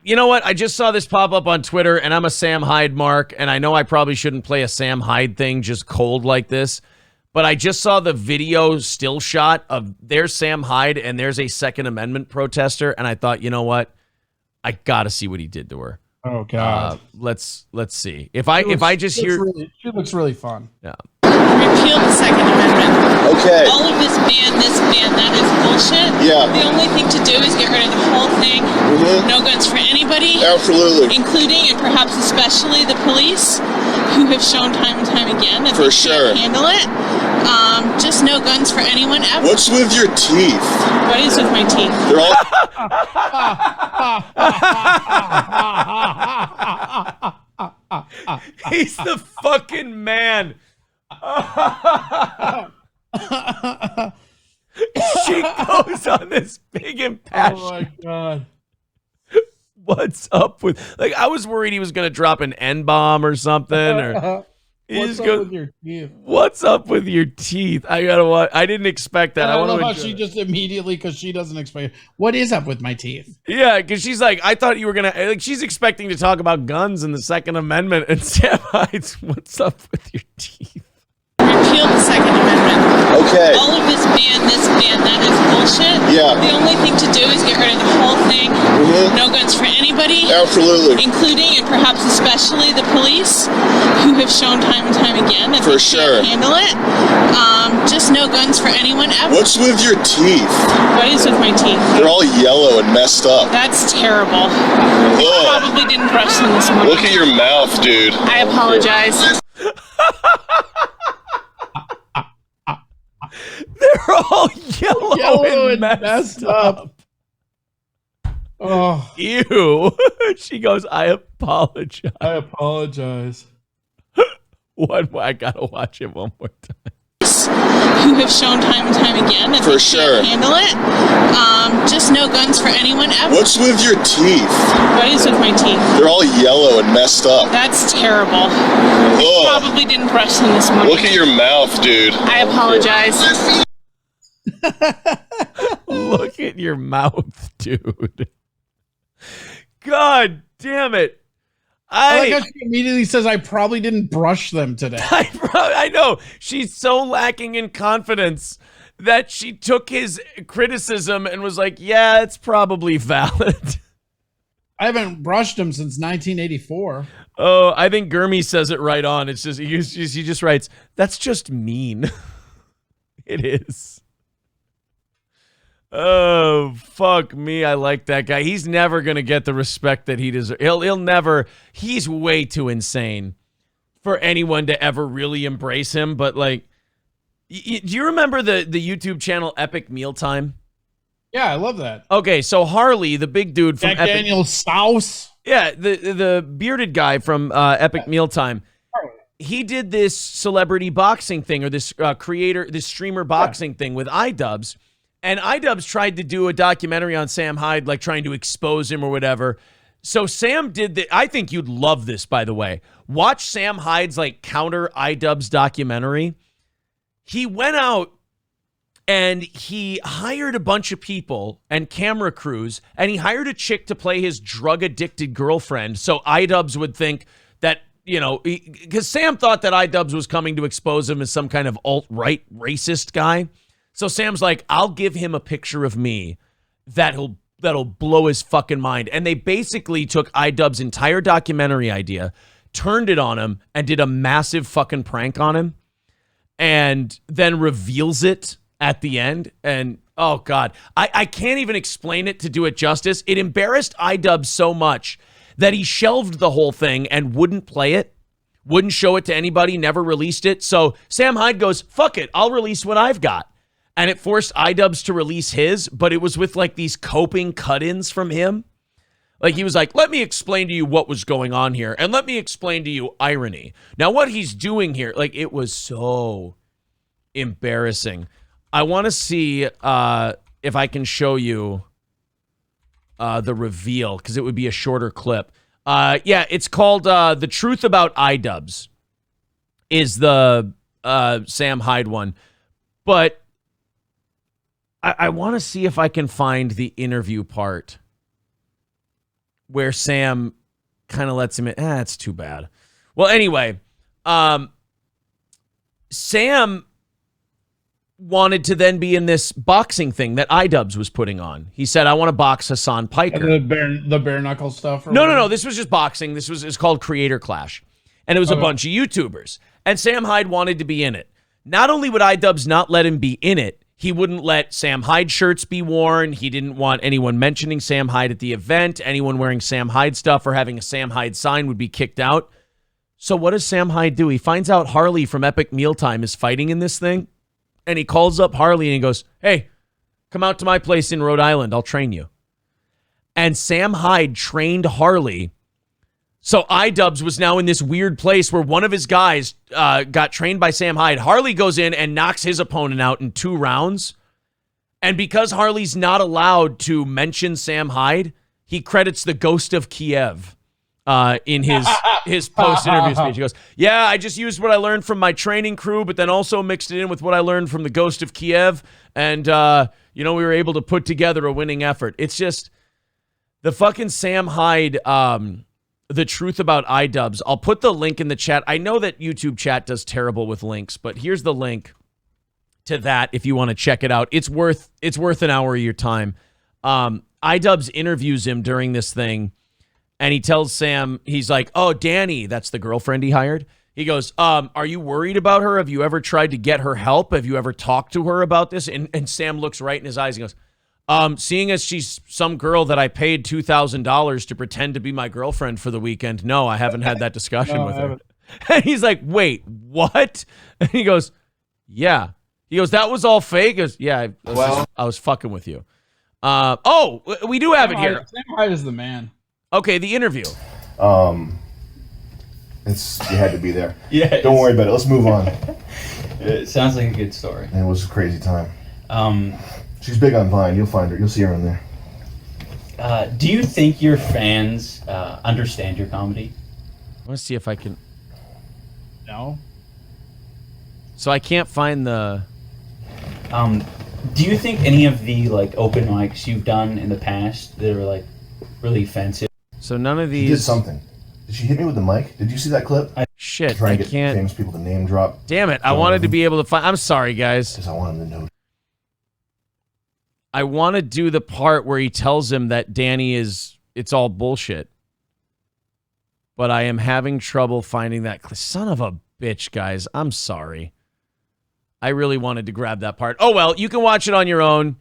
You know what? I just saw this pop up on Twitter, and I'm a Sam Hyde mark, and I know I probably shouldn't play a Sam Hyde thing just cold like this, but I just saw the video still shot of there's Sam Hyde, and there's a Second Amendment protester, and I thought, you know what? I gotta see what he did to her. Oh God. Let's see. If I just hear, she looks really fun. Yeah. Repeal the Second Amendment. Okay. All of this ban, that is bullshit. Yeah. The only thing to do is get rid of the whole thing. No guns for anybody. Absolutely. Including and perhaps especially the police, who have shown time and time again that they can't handle it. Just no guns for anyone ever. What's with your teeth? What is with my teeth? They're all... He's the fucking man. She goes on this big impassioned. Oh my God. What's up with, like, I was worried he was going to drop an N-bomb or something, or What's up with your teeth? What's up with your teeth? I gotta watch. I didn't expect that. I love how she just immediately, because she doesn't expect. What is up with my teeth? Yeah, because she's like, I thought you were gonna, like, she's expecting to talk about guns and the Second Amendment, and Sam Hyde's, what's up with your teeth? Repeal the Second Amendment. Okay. All of this ban, that is bullshit. Yeah. The only thing to do is get rid of the whole thing. No guns for anybody. Absolutely. Including and perhaps especially the police, who have shown time and time again that they can't handle it. Just no guns for anyone ever. What's with your teeth? What is with my teeth? They're all yellow and messed up. That's terrible. You probably didn't brush them this morning. Look at your mouth, dude. I apologize. They're all yellow and messed up. Oh, ew. She goes, I apologize. I apologize. I gotta watch it one more time. Who have shown time and time again that they can't handle it. Just no guns for anyone ever. What's with your teeth? What is with my teeth? They're all yellow and messed up. That's terrible. You probably didn't brush them this morning. Look at your mouth, dude. I apologize. Look at your mouth, dude. God damn it. I like how she immediately says, I probably didn't brush them today. I know. She's so lacking in confidence that she took his criticism and was like, yeah, it's probably valid. I haven't brushed them since 1984. Oh, I think Gurmy says it right on. It's just, he just writes, that's just mean. It is. Oh, fuck me. I like that guy. He's never going to get the respect that he deserves. He'll never. He's way too insane for anyone to ever really embrace him. But, like, do you remember the YouTube channel Epic Mealtime? Yeah, I love that. Okay, so Harley, the big dude from Jack Daniel's Sauce. Yeah, the bearded guy from Epic Mealtime. He did this celebrity boxing thing, or this streamer boxing thing with Idubbz. And Idubbz tried to do a documentary on Sam Hyde, like trying to expose him or whatever. So Sam did that. I think you'd love this, by the way. Watch Sam Hyde's like counter Idubbz documentary. He went out and he hired a bunch of people and camera crews, and he hired a chick to play his drug-addicted girlfriend. So Idubbz would think that, you know, because Sam thought that Idubbz was coming to expose him as some kind of alt-right racist guy. So Sam's like, I'll give him a picture of me that'll blow his fucking mind. And they basically took Idubbz's entire documentary idea, turned it on him, and did a massive fucking prank on him, and then reveals it at the end. And oh God, I can't even explain it to do it justice. It embarrassed Idubbz so much that he shelved the whole thing and wouldn't play it, wouldn't show it to anybody, never released it. So Sam Hyde goes, fuck it, I'll release what I've got. And it forced Idubbz to release his, but it was with like these coping cut-ins from him. Like he was like, let me explain to you what was going on here, and let me explain to you irony. Now what he's doing here, like it was so embarrassing. I want to see if I can show you the reveal, because it would be a shorter clip. Yeah, it's called The Truth About Idubbz is the Sam Hyde one. But I want to see if I can find the interview part where Sam kind of lets him in. It's too bad. Well, anyway, Sam wanted to then be in this boxing thing that Idubbz was putting on. He said, I want to box Hassan Piker. The bare knuckle stuff? No. This was just boxing. It's called Creator Clash. And it was a bunch of YouTubers. And Sam Hyde wanted to be in it. Not only would Idubbz not let him be in it, he wouldn't let Sam Hyde shirts be worn. He didn't want anyone mentioning Sam Hyde at the event. Anyone wearing Sam Hyde stuff or having a Sam Hyde sign would be kicked out. So what does Sam Hyde do? He finds out Harley from Epic Mealtime is fighting in this thing. And he calls up Harley and he goes, hey, come out to my place in Rhode Island. I'll train you. And Sam Hyde trained Harley. So Idubbz was now in this weird place where one of his guys got trained by Sam Hyde. Harley goes in and knocks his opponent out in 2 rounds. And because Harley's not allowed to mention Sam Hyde, he credits the Ghost of Kiev in his post-interview speech. He goes, yeah, I just used what I learned from my training crew, but then also mixed it in with what I learned from the Ghost of Kiev. And, we were able to put together a winning effort. It's just the fucking Sam Hyde... The truth about Idubbz. I'll put the link in the chat. I know that YouTube chat does terrible with links, but here's the link to that if you want to check it out. It's worth an hour of your time. Idubbz interviews him during this thing, and he tells Sam, he's like, oh, Dani, that's the girlfriend he hired. He goes, are you worried about her? Have you ever tried to get her help? Have you ever talked to her about this? And Sam looks right in his eyes and goes, seeing as she's some girl that I paid $2,000 to pretend to be my girlfriend for the weekend, no, I haven't had that discussion with her. And he's like, wait, what? And he goes, yeah. He goes, that was all fake? He goes, yeah, I was fucking with you. We do have it here. Sam Hyde is the man. Okay, the interview. You had to be there. Yeah. Don't worry about it. Let's move on. It sounds like a good story. And it was a crazy time. She's big on Vine. You'll find her. You'll see her on there. Do you think your fans understand your comedy? I want to see if I can... No. So I can't find the... Do you think any of the open mics you've done in the past that are really offensive? So none of these... She did something. Did she hit me with the mic? Did you see that clip? Shit, Trying I to get can't... famous people to name drop. Damn it, I wanted to be able to find... I'm sorry, guys. Because I want them to know. I want to do the part where he tells him that Dani it's all bullshit. But I am having trouble finding that. Son of a bitch, guys. I'm sorry. I really wanted to grab that part. Oh, well, you can watch it on your own.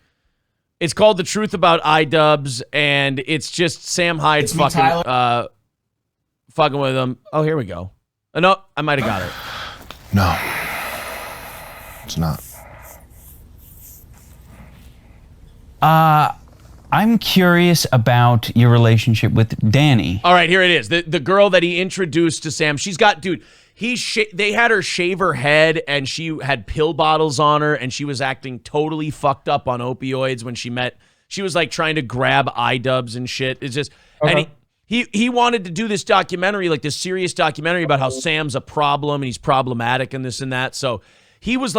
It's called The Truth About Idubbz, and it's just Sam Hyde fucking with him. Oh, here we go. No, I might have got it. No. It's not. I'm curious about your relationship with Dani. All right, here it is. The girl that he introduced to Sam. She's got, dude, they had her shave her head, and she had pill bottles on her, and she was acting totally fucked up on opioids when she met. She was trying to grab Idubbz and shit. It's just, and he wanted to do this documentary, this serious documentary about how Sam's a problem and he's problematic and this and that. So he was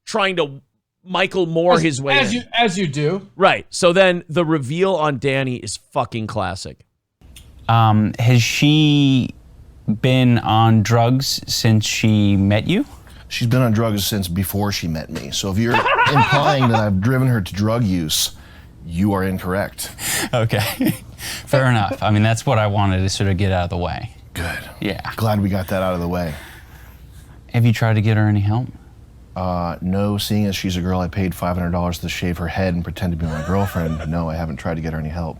trying to Michael Moore his way in. As you do. Right. So then the reveal on Dani is fucking classic. Has she been on drugs since she met you? She's been on drugs since before she met me. So if you're implying that I've driven her to drug use, you are incorrect. Okay. Fair enough. I mean, that's what I wanted to sort of get out of the way. Good. Yeah. Glad we got that out of the way. Have you tried to get her any help? No, seeing as she's a girl I paid $500 to shave her head and pretend to be my girlfriend, no, I haven't tried to get her any help.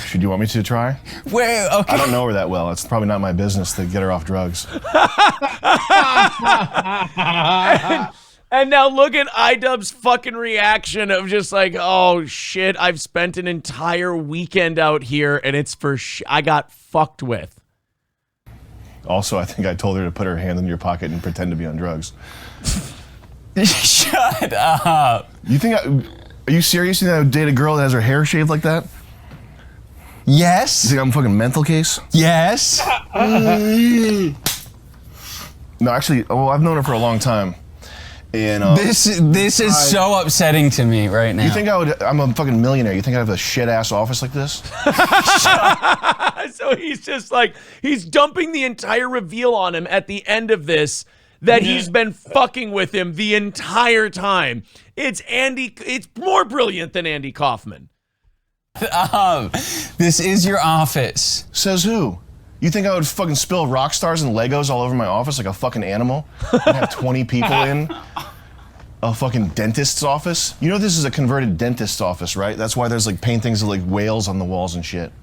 Should you want me to try? Well, okay. I don't know her that well. It's probably not my business to get her off drugs. And now look at Idubbz's fucking reaction of just oh shit, I've spent an entire weekend out here and it's I got fucked with. Also, I think I told her to put her hand in your pocket and pretend to be on drugs. Shut up. Are you serious? You think I would date a girl that has her hair shaved like that? Yes. You think I'm a fucking mental case? Yes. No, actually, I've known her for a long time. And This is so upsetting to me right now. you think I'm a fucking millionaire. You think I have a shit-ass office like this? So he's just like, he's dumping the entire reveal on him at the end of this that he's been fucking with him the entire time. It's more brilliant than Andy Kaufman. This is your office. Says who? You think I would fucking spill rock stars and Legos all over my office like a fucking animal? And have 20 people in a fucking dentist's office? You know this is a converted dentist's office, right? That's why there's like paintings of like whales on the walls and shit.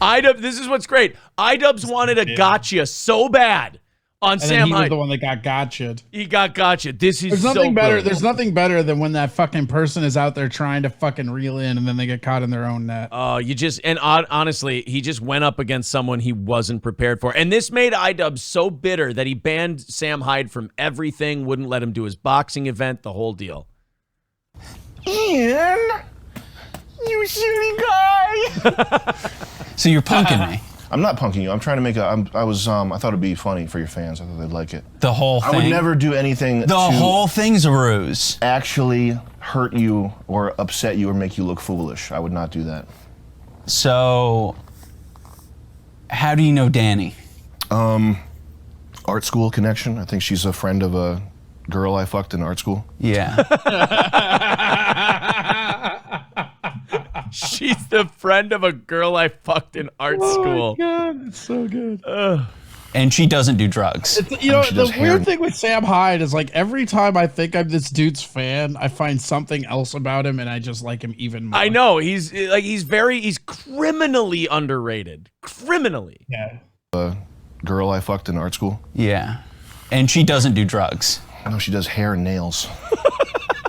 Idubbz, this is what's great. Idubbz wanted a gotcha so bad on And Sam then he was Hyde. the one that got gotcha'd. He got gotcha. This is There's nothing so better. brilliant. There's nothing better than when that fucking person is out there trying to fucking reel in and then they get caught in their own net. Honestly, he just went up against someone he wasn't prepared for. And this made Idubbz so bitter that he banned Sam Hyde from everything, wouldn't let him do his boxing event, the whole deal. Ian, you shitty guy. So you're punking me. I'm not punking you. I'm trying to make I thought it'd be funny for your fans. I thought they'd like it. The whole thing. I would never do anything The whole thing's a ruse. actually hurt you or upset you or make you look foolish. I would not do that. So, how do you know Dani? Art school connection. I think she's a friend of a girl I fucked in art school. Yeah. She's the friend of a girl I fucked in art school. God, it's so good. And she doesn't do drugs. You know, she the does hair. weird thing with Sam Hyde is like every time I think I'm this dude's fan, I find something else about him and I just like him even more. I know. He's criminally underrated. Criminally. Yeah. Girl I fucked in art school. Yeah. And she doesn't do drugs. No, she does hair and nails.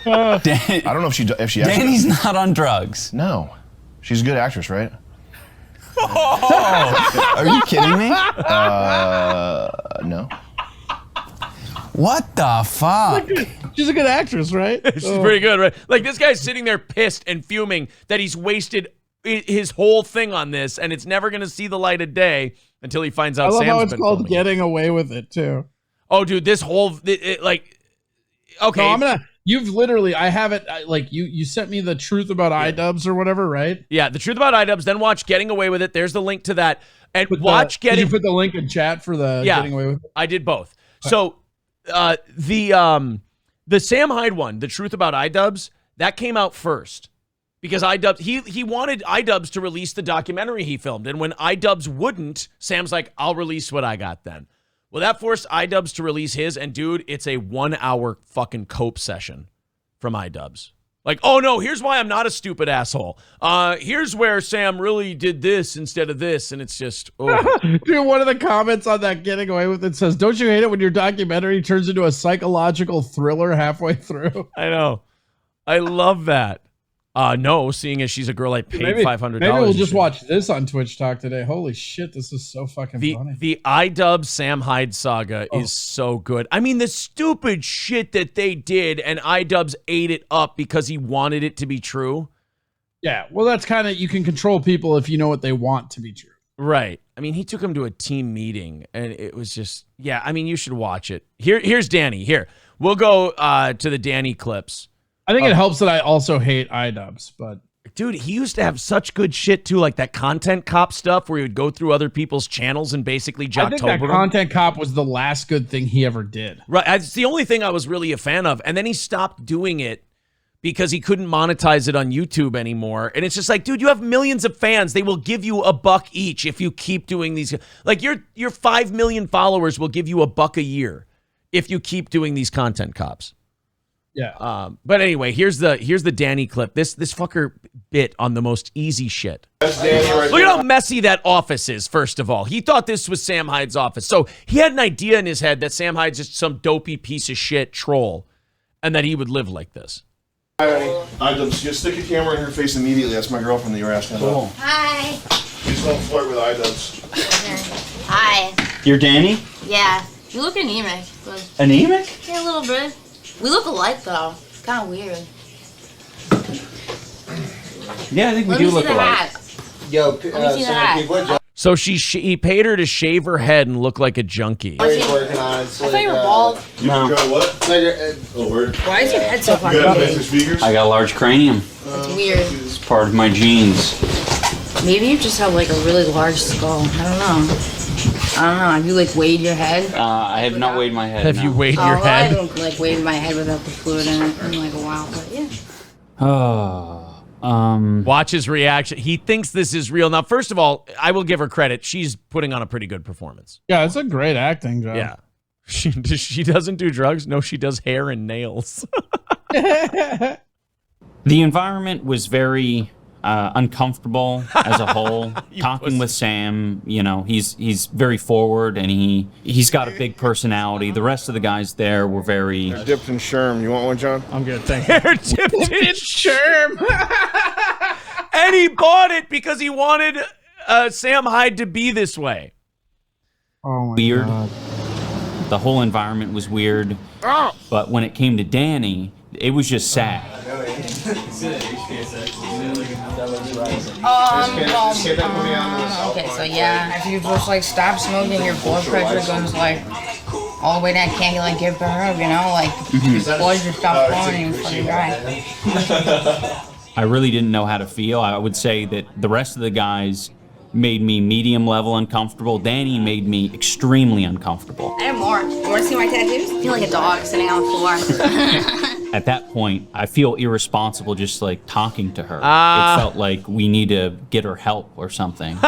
Dan- I don't know if she actually. Dani's not on drugs. No, she's a good actress, right? Oh, are you kidding me? No. What the fuck? She's a good actress, right? She's pretty good, right? Like, this guy's sitting there pissed and fuming that he's wasted his whole thing on this, and it's never going to see the light of day until he finds out I love Sam's how it's been called filming. Getting Away with It too. Oh, dude, this whole like, okay, No, you've literally, I have it, you sent me the truth about Idubbz or whatever, right? yeah, the truth about Idubbz. Then watch Getting Away with It. There's the link to that, and Did Getting. you put the link in chat for the Getting Away with It? I did both. So, the Sam Hyde one, the truth about Idubbz, that came out first. Because Idubbz, he wanted Idubbz to release the documentary he filmed. And when Idubbz wouldn't, Sam's like, I'll release what I got then. Well, that forced Idubbz to release his. And dude, it's a 1 hour fucking cope session from Idubbz. Like, oh no, here's why I'm not a stupid asshole. Here's where Sam really did this instead of this. And it's just, oh. Dude, one of the comments on that Getting Away with It says, don't you hate it when your documentary turns into a psychological thriller halfway through? I know. I love that. No, seeing as she's a girl I paid $500. Maybe we'll just watch this on Twitch Talk today. Holy shit, this is so fucking funny. The Idubbz Sam Hyde saga is so good. I mean, the stupid shit that they did, and Idubbz ate it up because he wanted it to be true. Yeah, well, that's kind of, you can control people if you know what they want to be true. Right. I mean, he took him to a team meeting, and it was just, yeah, I mean, you should watch it. Here's Dani. Here, we'll go to the Dani clips. I think it helps that I also hate Idubbz, but dude, he used to have such good shit too, like that content cop stuff where he would go through other people's channels and basically I think that content cop was the last good thing he ever did. Right, it's the only thing I was really a fan of, and then he stopped doing it because he couldn't monetize it on YouTube anymore. And it's just like, dude, you have millions of fans. They will give you $1 each if you keep doing these. Like your 5 million followers will give you $1 a year if you keep doing these content cops. Yeah. But anyway, here's the Dani clip. This fucker bit on the most easy shit. Look at how messy that office is, first of all. He thought this was Sam Hyde's office. So he had an idea in his head that Sam Hyde's just some dopey piece of shit troll and that he would live like this. Idubbz, just stick a camera in her face immediately. That's my girlfriend that you were asking about. Hi. Please don't flirt with Idubbz. Hi. You're Dani? Yeah. You look anemic. But Anemic? yeah, a little bit. We look alike though. It's kind of weird. Yeah, I think we Let do me see look the alike. hat. Let me see the hat. So he paid her to shave her head and look like a junkie. Working on I thought you were bald. No. What? Oh, word. Why is your head so fucking big? Speakers? I got a large cranium. That's weird. It's part of my genes. Maybe you just have like a really large skull. I don't know. Have you like weighed your head? I have not weighed my head. Have you weighed Oh, your well, I head? haven't like weighed my head without the fluid in it in like a while, but yeah. Watch his reaction. He thinks this is real. Now, first of all, I will give her credit. She's putting on a pretty good performance. Yeah, it's a great acting job. Yeah. She doesn't do drugs. No, she does hair and nails. The environment was very uncomfortable as a whole. Talking with Sam, you know, he's very forward and he's got a big personality. The rest of the guys there were very Dipped in Sherm. You want one, John? I'm good, thank you. Hair dipped in sherm. And he bought it because he wanted Sam Hyde to be this way. Oh my weird. God. The whole environment was weird. But when it came to Dani, it was just sad. Okay, so yeah, if you just like stop smoking, your blood pressure goes like all the way down. Can't you like give her a hug, you know, like blood just stop flowing and you fucking die. I really didn't know how to feel. I would say that the rest of the guys made me medium level uncomfortable. Dani made me extremely uncomfortable. I have more. You want to see my tattoos? I feel like a dog sitting on the floor. At that point, I feel irresponsible just like talking to her. It felt like we need to get her help or something. Same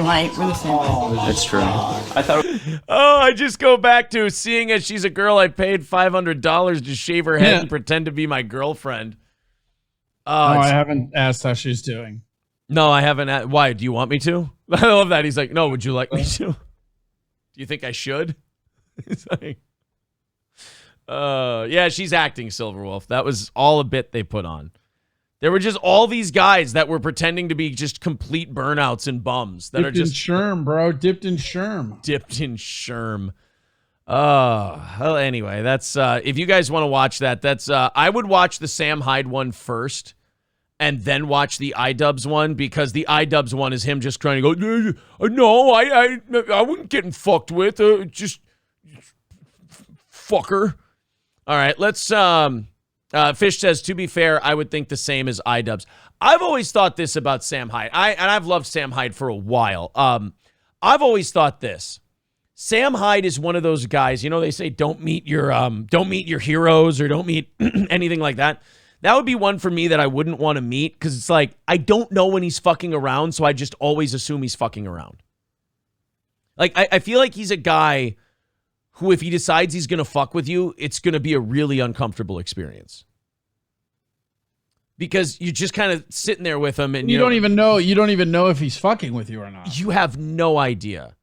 height. We're the same. That's true. I thought I just go back to seeing as she's a girl, I paid $500 to shave her head and pretend to be my girlfriend. No, I haven't asked how she's doing. No, I haven't. Why? Do you want me to? I love that. He's like, no, would you like me to? Do you think I should? He's like, yeah, she's acting, Silverwolf. That was all a bit they put on. There were just all these guys that were pretending to be just complete burnouts and bums that Dipped are just in Sherm, bro. Dipped in Sherm. dipped in Sherm. Well, anyway, that's if you guys want to watch that, that's I would watch the Sam Hyde one first and then watch the Idubbz one, because the Idubbz one is him just trying to go, no, I wasn't getting fucked with, just fucker. All right, let's Fish says, to be fair, I would think the same as Idubbz. I've always thought this about Sam Hyde. And I've loved Sam Hyde for a while. I've always thought this. Sam Hyde is one of those guys, you know, they say don't meet your heroes or don't meet anything like that. That would be one for me that I wouldn't want to meet, because it's like, I don't know when he's fucking around, so I just always assume he's fucking around. Like, I feel like he's a guy who, if he decides he's going to fuck with you, it's going to be a really uncomfortable experience. Because you're just kind of sitting there with him and You don't even know if he's fucking with you or not. You have no idea.